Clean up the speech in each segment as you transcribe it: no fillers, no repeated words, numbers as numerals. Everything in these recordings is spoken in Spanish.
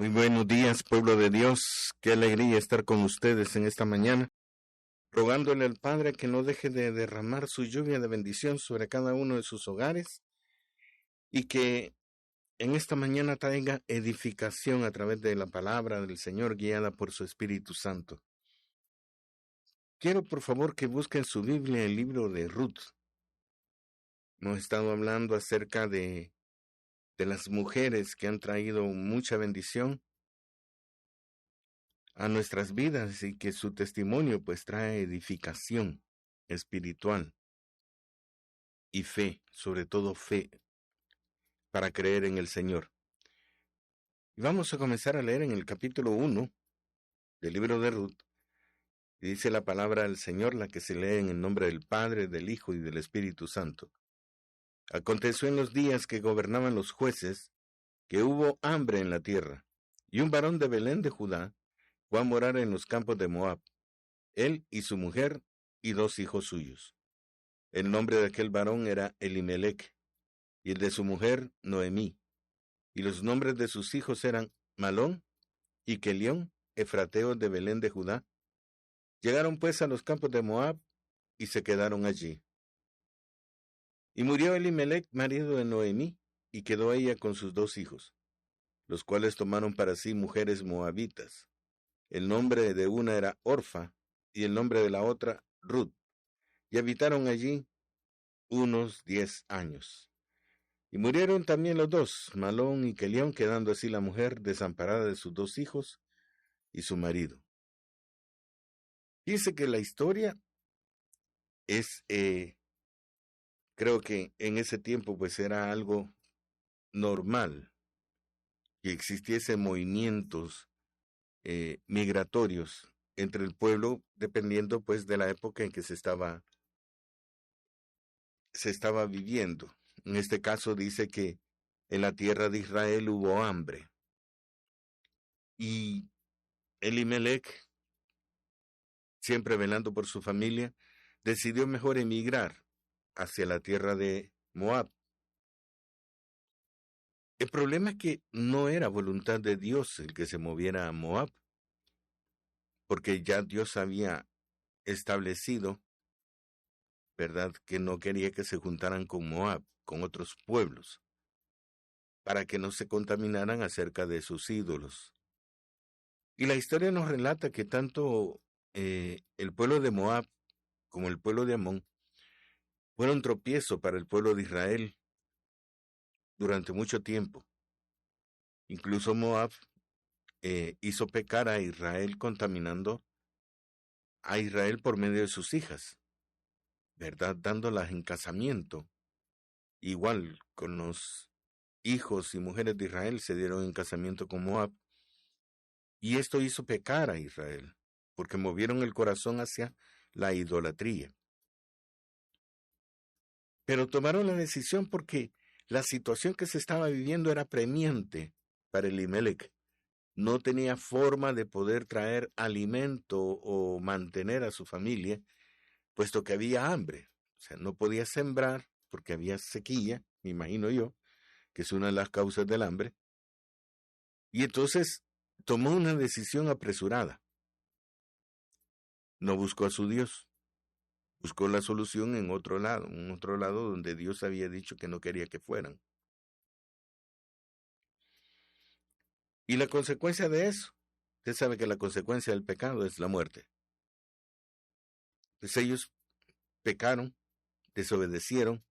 Muy buenos días, pueblo de Dios. Qué alegría estar con ustedes en esta mañana, rogándole al Padre que no deje de derramar su lluvia de bendición sobre cada uno de sus hogares y que en esta mañana traiga edificación a través de la palabra del Señor guiada por su Espíritu Santo. Quiero por favor que busquen su Biblia el libro de Ruth. Hemos estado hablando acerca de las mujeres que han traído mucha bendición a nuestras vidas y que su testimonio pues trae edificación espiritual y fe, sobre todo fe, para creer en el Señor. Y vamos a comenzar a leer en el capítulo 1 del libro de Ruth, y dice la palabra del Señor, la que se lee en el nombre del Padre, del Hijo y del Espíritu Santo. Aconteció en los días que gobernaban los jueces, que hubo hambre en la tierra, y un varón de Belén de Judá fue a morar en los campos de Moab, él y su mujer y 2 hijos suyos. El nombre de aquel varón era Elimelech, y el de su mujer Noemí, y los nombres de sus hijos eran Malón y Kelión, efrateos de Belén de Judá. Llegaron pues a los campos de Moab, y se quedaron allí. Y murió Elimelech, marido de Noemí, y quedó ella con sus 2 hijos, los cuales tomaron para sí mujeres moabitas. El nombre de una era Orfa, y el nombre de la otra Ruth, y habitaron allí unos 10 años. Y murieron también los 2, Malón y Kelión, quedando así la mujer desamparada de sus 2 hijos y su marido. Dice que la historia es, creo que en ese tiempo pues era algo normal que existiesen movimientos migratorios entre el pueblo, dependiendo pues de la época en que se estaba viviendo. En este caso dice que en la tierra de Israel hubo hambre. Y Elimelech, siempre velando por su familia, decidió mejor emigrar hacia la tierra de Moab. El problema es que no era voluntad de Dios el que se moviera a Moab, porque ya Dios había establecido, ¿verdad?, que no quería que se juntaran con Moab, con otros pueblos, para que no se contaminaran acerca de sus ídolos. Y la historia nos relata que tanto el pueblo de Moab como el pueblo de Amón fueron tropiezo para el pueblo de Israel durante mucho tiempo. Incluso Moab hizo pecar a Israel contaminando a Israel por medio de sus hijas, ¿verdad?, dándolas en casamiento. Igual con los hijos y mujeres de Israel se dieron en casamiento con Moab, y esto hizo pecar a Israel, porque movieron el corazón hacia la idolatría. Pero tomaron la decisión porque la situación que se estaba viviendo era apremiante para Elimelech. No tenía forma de poder traer alimento o mantener a su familia, puesto que había hambre. O sea, no podía sembrar porque había sequía, me imagino yo, que es una de las causas del hambre. Y entonces tomó una decisión apresurada. No buscó a su Dios, buscó la solución en otro lado donde Dios había dicho que no quería que fueran. Y la consecuencia de eso, usted sabe que la consecuencia del pecado es la muerte. Pues ellos pecaron, desobedecieron,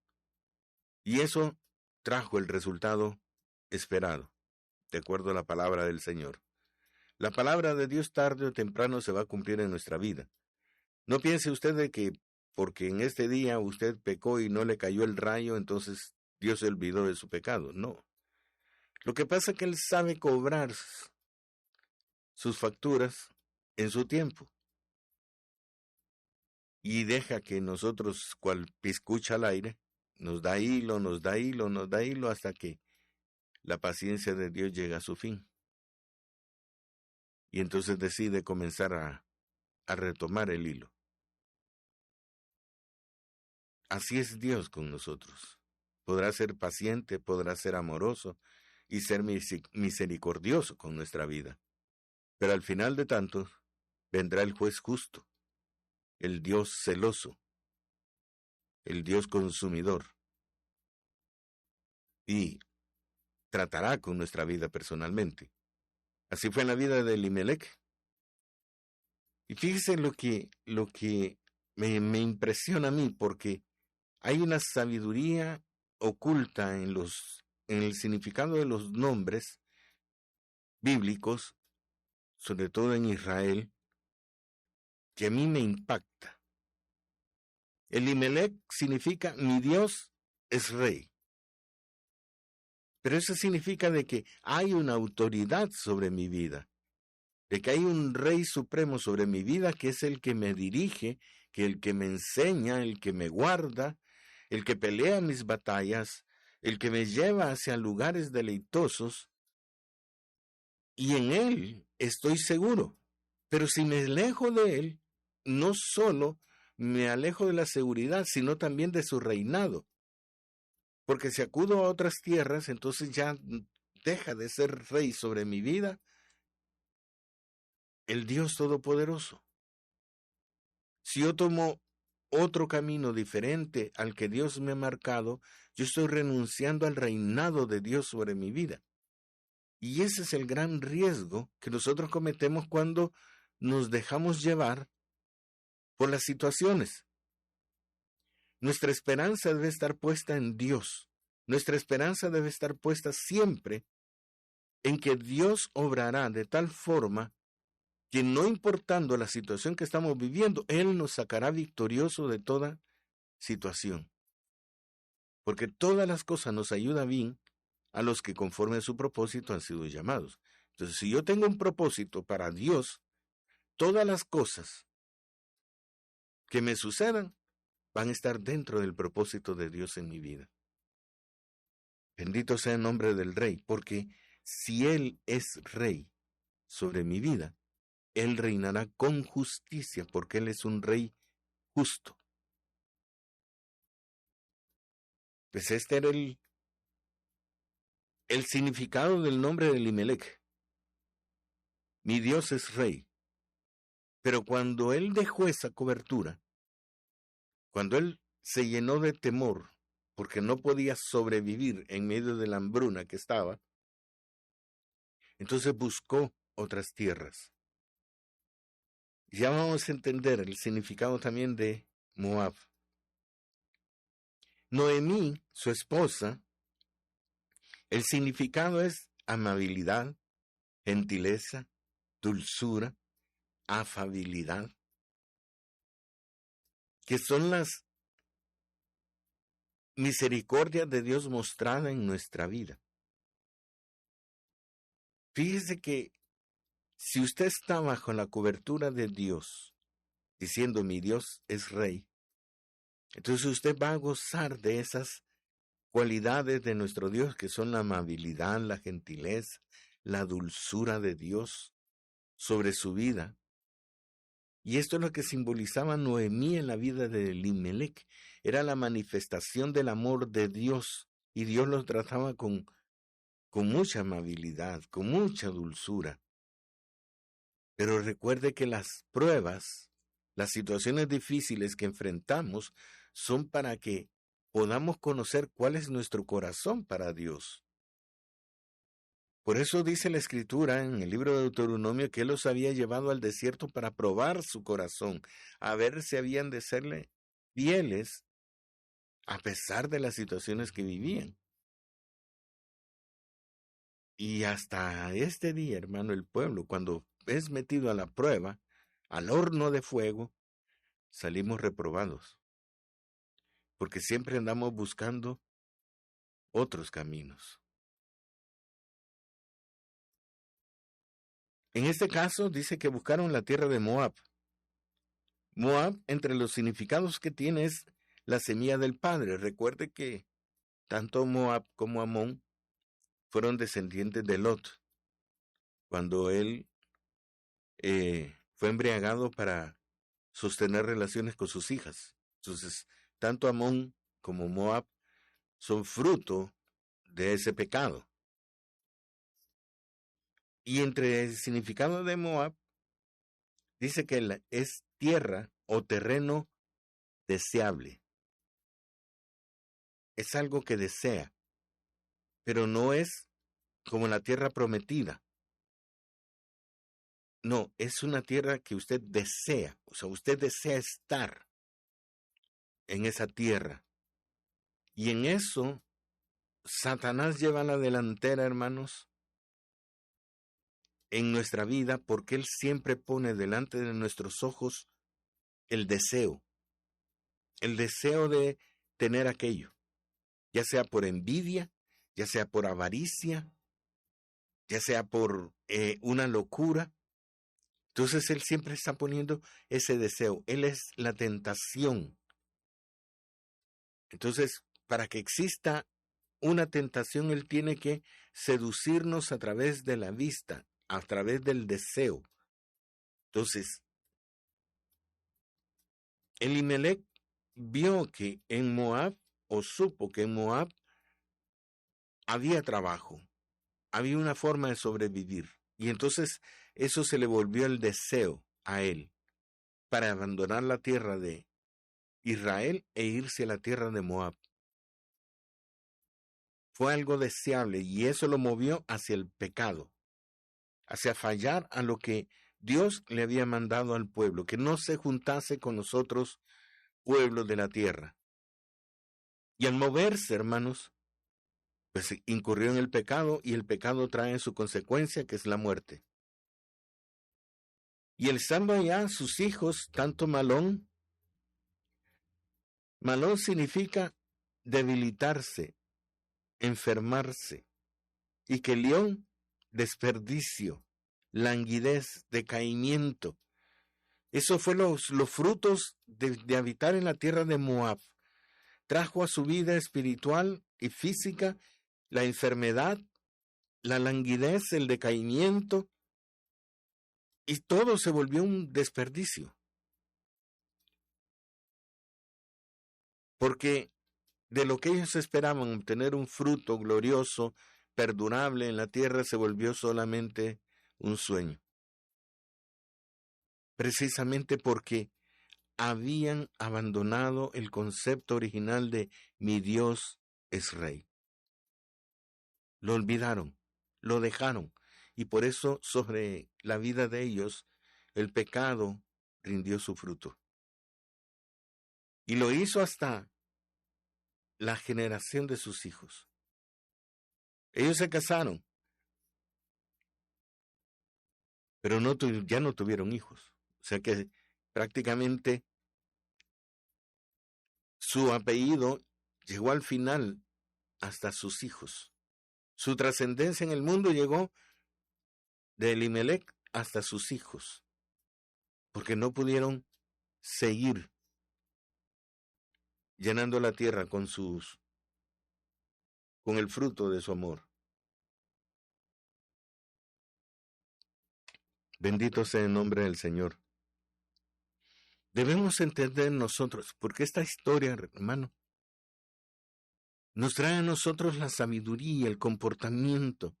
y eso trajo el resultado esperado, de acuerdo a la palabra del Señor. La palabra de Dios tarde o temprano se va a cumplir en nuestra vida. No piense usted de que porque en este día usted pecó y no le cayó el rayo, entonces Dios se olvidó de su pecado. No. Lo que pasa es que Él sabe cobrar sus facturas en su tiempo. Y deja que nosotros, cual piscucha al aire, nos da hilo, nos da hilo, nos da hilo, hasta que la paciencia de Dios llega a su fin. Y entonces decide comenzar a retomar el hilo. Así es Dios con nosotros. Podrá ser paciente, podrá ser amoroso, y ser misericordioso con nuestra vida. Pero al final de tanto, vendrá el juez justo, el Dios celoso, el Dios consumidor, y tratará con nuestra vida personalmente. Así fue en la vida de Elimelech. Y fíjese lo que me impresiona a mí, porque hay una sabiduría oculta en el significado de los nombres bíblicos, sobre todo en Israel, que a mí me impacta. Elimelech significa mi Dios es rey. Pero eso significa de que hay una autoridad sobre mi vida, de que hay un rey supremo sobre mi vida que es el que me dirige, que el que me enseña, el que me guarda, el que pelea mis batallas, el que me lleva hacia lugares deleitosos, y en él estoy seguro. Pero si me alejo de él, no solo me alejo de la seguridad, sino también de su reinado. Porque si acudo a otras tierras, entonces ya deja de ser rey sobre mi vida el Dios Todopoderoso. Si yo tomo otro camino diferente al que Dios me ha marcado, yo estoy renunciando al reinado de Dios sobre mi vida. Y ese es el gran riesgo que nosotros cometemos cuando nos dejamos llevar por las situaciones. Nuestra esperanza debe estar puesta en Dios. Nuestra esperanza debe estar puesta siempre en que Dios obrará de tal forma que no importando la situación que estamos viviendo, Él nos sacará victorioso de toda situación. Porque todas las cosas nos ayudan bien a los que conforme a su propósito han sido llamados. Entonces, si yo tengo un propósito para Dios, todas las cosas que me sucedan van a estar dentro del propósito de Dios en mi vida. Bendito sea el nombre del Rey, porque si Él es Rey sobre mi vida, Él reinará con justicia, porque Él es un Rey justo. Pues este era el significado del nombre de Elimelech. Mi Dios es Rey. Pero cuando Él dejó esa cobertura, cuando Él se llenó de temor, porque no podía sobrevivir en medio de la hambruna que estaba, entonces buscó otras tierras. Ya vamos a entender el significado también de Moab. Noemí, su esposa, el significado es amabilidad, gentileza, dulzura, afabilidad, que son las misericordias de Dios mostrada en nuestra vida. Fíjese que si usted está bajo la cobertura de Dios, diciendo mi Dios es Rey, entonces usted va a gozar de esas cualidades de nuestro Dios, que son la amabilidad, la gentileza, la dulzura de Dios sobre su vida. Y esto es lo que simbolizaba Noemí en la vida de Elimelech. Era la manifestación del amor de Dios, y Dios los trataba con mucha amabilidad, con mucha dulzura. Pero recuerde que las pruebas, las situaciones difíciles que enfrentamos, son para que podamos conocer cuál es nuestro corazón para Dios. Por eso dice la Escritura en el libro de Deuteronomio que Él los había llevado al desierto para probar su corazón, a ver si habían de serle fieles a pesar de las situaciones que vivían. Y hasta este día, hermano, el pueblo, cuando es metido a la prueba, al horno de fuego, salimos reprobados, porque siempre andamos buscando otros caminos. En este caso dice que buscaron la tierra de Moab. Moab, entre los significados que tiene, es la semilla del padre. Recuerde que tanto Moab como Amón fueron descendientes de Lot, cuando él fue embriagado para sostener relaciones con sus hijas. Entonces, tanto Amón como Moab son fruto de ese pecado. Y entre el significado de Moab, dice que es tierra o terreno deseable. Es algo que desea, pero no es como la tierra prometida. No, es una tierra que usted desea. O sea, usted desea estar en esa tierra. Y en eso, Satanás lleva la delantera, hermanos, en nuestra vida, porque él siempre pone delante de nuestros ojos el deseo de tener aquello, ya sea por envidia, ya sea por avaricia, ya sea por una locura. Entonces él siempre está poniendo ese deseo. Él es la tentación. Entonces, para que exista una tentación, él tiene que seducirnos a través de la vista, a través del deseo. Entonces, Elimelech vio que en Moab, o supo que en Moab había trabajo, había una forma de sobrevivir. Y entonces eso se le volvió el deseo a él para abandonar la tierra de Israel e irse a la tierra de Moab. Fue algo deseable y eso lo movió hacia el pecado, hacia fallar a lo que Dios le había mandado al pueblo, que no se juntase con los otros pueblos de la tierra. Y al moverse, hermanos, pues incurrió en el pecado y el pecado trae su consecuencia, que es la muerte. Y el estando allá, sus hijos, tanto Malón significa debilitarse, enfermarse, y que León, desperdicio, languidez, decaimiento. Eso fue los frutos de habitar en la tierra de Moab. Trajo a su vida espiritual y física la enfermedad, la languidez, el decaimiento, y todo se volvió un desperdicio. Porque de lo que ellos esperaban obtener un fruto glorioso, perdurable en la tierra, se volvió solamente un sueño. Precisamente porque habían abandonado el concepto original de mi Dios es Rey. Lo olvidaron, lo dejaron, y por eso sobre la vida de ellos el pecado rindió su fruto. Y lo hizo hasta la generación de sus hijos. Ellos se casaron, pero ya no tuvieron hijos. O sea que prácticamente su apellido llegó al final hasta sus hijos. Su trascendencia en el mundo llegó de Elimelech hasta sus hijos, porque no pudieron seguir llenando la tierra con el fruto de su amor. Bendito sea el nombre del Señor. Debemos entender nosotros, porque esta historia, hermano, nos trae a nosotros la sabiduría, el comportamiento.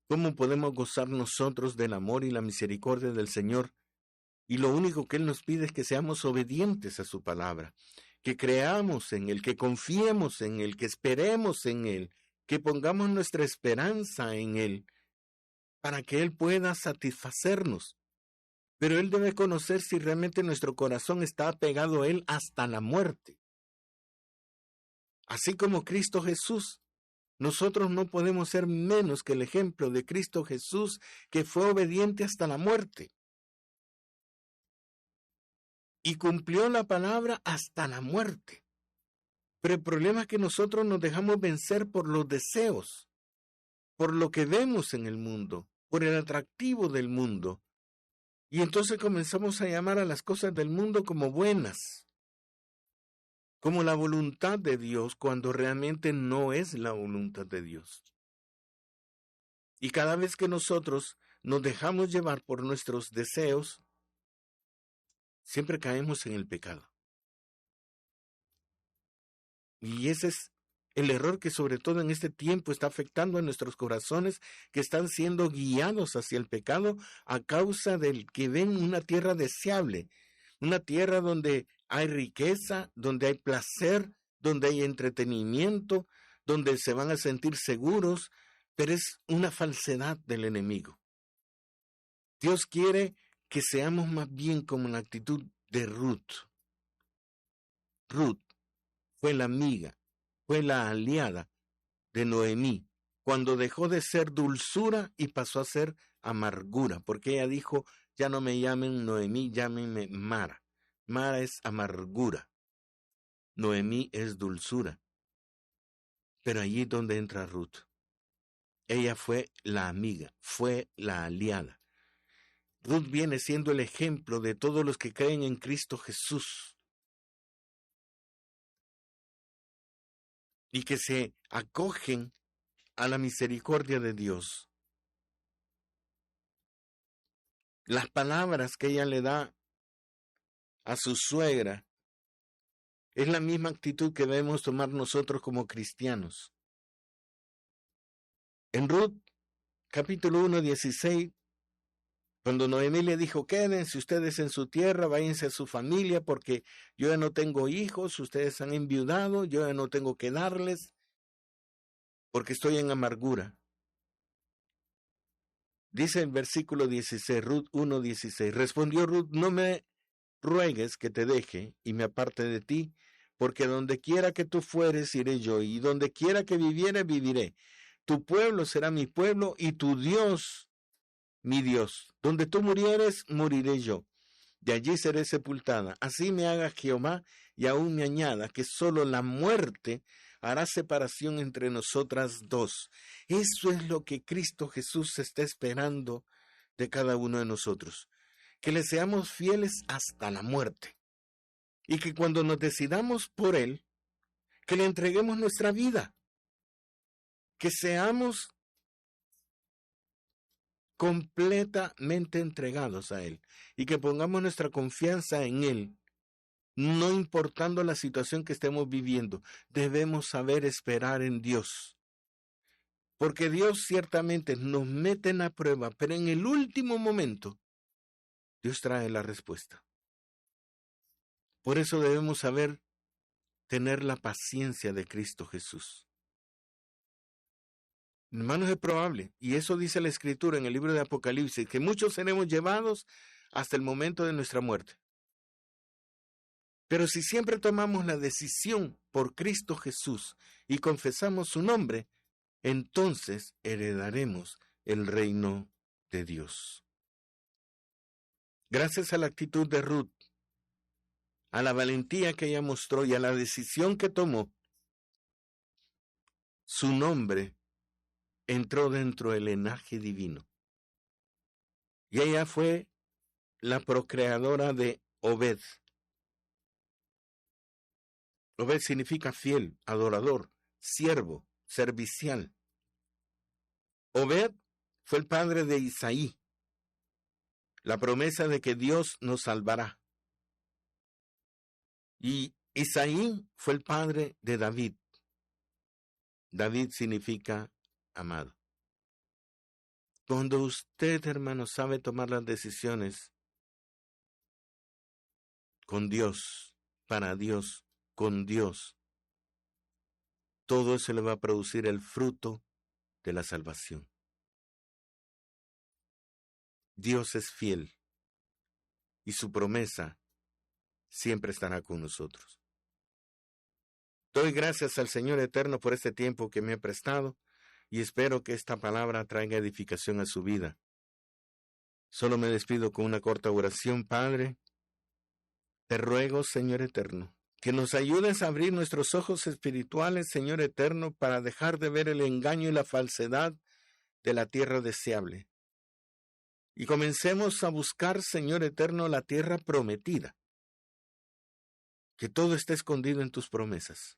¿Cómo podemos gozar nosotros del amor y la misericordia del Señor? Y lo único que Él nos pide es que seamos obedientes a su palabra, que creamos en Él, que confiemos en Él, que esperemos en Él, que pongamos nuestra esperanza en Él, para que Él pueda satisfacernos. Pero Él debe conocer si realmente nuestro corazón está apegado a Él hasta la muerte. Así como Cristo Jesús, nosotros no podemos ser menos que el ejemplo de Cristo Jesús, que fue obediente hasta la muerte. Y cumplió la palabra hasta la muerte. Pero el problema es que nosotros nos dejamos vencer por los deseos, por lo que vemos en el mundo, por el atractivo del mundo. Y entonces comenzamos a llamar a las cosas del mundo como buenas, como la voluntad de Dios, cuando realmente no es la voluntad de Dios. Y cada vez que nosotros nos dejamos llevar por nuestros deseos, siempre caemos en el pecado. Y ese es El error que sobre todo en este tiempo está afectando a nuestros corazones, que están siendo guiados hacia el pecado a causa del que ven una tierra deseable, una tierra donde hay riqueza, donde hay placer, donde hay entretenimiento, donde se van a sentir seguros, pero es una falsedad del enemigo. Dios quiere que seamos más bien como la actitud de Ruth. Ruth fue la amiga, fue la aliada de Noemí, cuando dejó de ser dulzura y pasó a ser amargura, porque ella dijo, ya no me llamen Noemí, llámenme Mara. Mara es amargura, Noemí es dulzura. Pero allí es donde entra Ruth. Ella fue la amiga, fue la aliada. Ruth viene siendo el ejemplo de todos los que creen en Cristo Jesús y que se acogen a la misericordia de Dios. Las palabras que ella le da a su suegra es la misma actitud que debemos tomar nosotros como cristianos. En Ruth, capítulo 1, 16, cuando Noemí le dijo, quédense ustedes en su tierra, váyanse a su familia, porque yo ya no tengo hijos, ustedes han enviudado, yo ya no tengo que darles, porque estoy en amargura. Dice el versículo 16, Ruth 1, 16, respondió Ruth, no me ruegues que te deje y me aparte de ti, porque donde quiera que tú fueres, iré yo, y donde quiera que viviere, viviré. Tu pueblo será mi pueblo, y tu Dios, mi Dios. Donde tú murieres, moriré yo. De allí seré sepultada. Así me haga Jehová, y aún me añada, que solo la muerte hará separación entre nosotras dos. Eso es lo que Cristo Jesús está esperando de cada uno de nosotros. Que le seamos fieles hasta la muerte. Y que cuando nos decidamos por Él, que le entreguemos nuestra vida. Que seamos completamente entregados a Él. Y que pongamos nuestra confianza en Él. No importando la situación que estemos viviendo, debemos saber esperar en Dios. Porque Dios ciertamente nos mete en la prueba, pero en el último momento, Dios trae la respuesta. Por eso debemos saber tener la paciencia de Cristo Jesús. Hermanos, es probable, y eso dice la Escritura en el libro de Apocalipsis, que muchos seremos llevados hasta el momento de nuestra muerte. Pero si siempre tomamos la decisión por Cristo Jesús y confesamos su nombre, entonces heredaremos el reino de Dios. Gracias a la actitud de Ruth, a la valentía que ella mostró y a la decisión que tomó, su nombre entró dentro del linaje divino. Y ella fue la procreadora de Obed. Obed significa fiel, adorador, siervo, servicial. Obed fue el padre de Isaí, la promesa de que Dios nos salvará. Y Isaí fue el padre de David. David significa amado. Cuando usted, hermano, sabe tomar las decisiones con Dios, para Dios, con Dios, todo eso le va a producir el fruto de la salvación. Dios es fiel y su promesa siempre estará con nosotros. Doy gracias al Señor eterno por este tiempo que me ha prestado y espero que esta palabra traiga edificación a su vida. Solo me despido con una corta oración. Padre, te ruego, Señor eterno, que nos ayudes a abrir nuestros ojos espirituales, Señor eterno, para dejar de ver el engaño y la falsedad de la tierra deseable. Y comencemos a buscar, Señor eterno, la tierra prometida. Que todo esté escondido en tus promesas.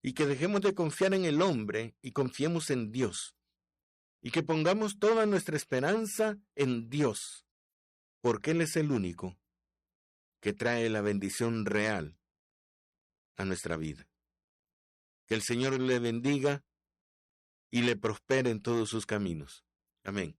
Y que dejemos de confiar en el hombre y confiemos en Dios. Y que pongamos toda nuestra esperanza en Dios, porque Él es el único que trae la bendición real a nuestra vida. Que el Señor le bendiga y le prospere en todos sus caminos. Amén.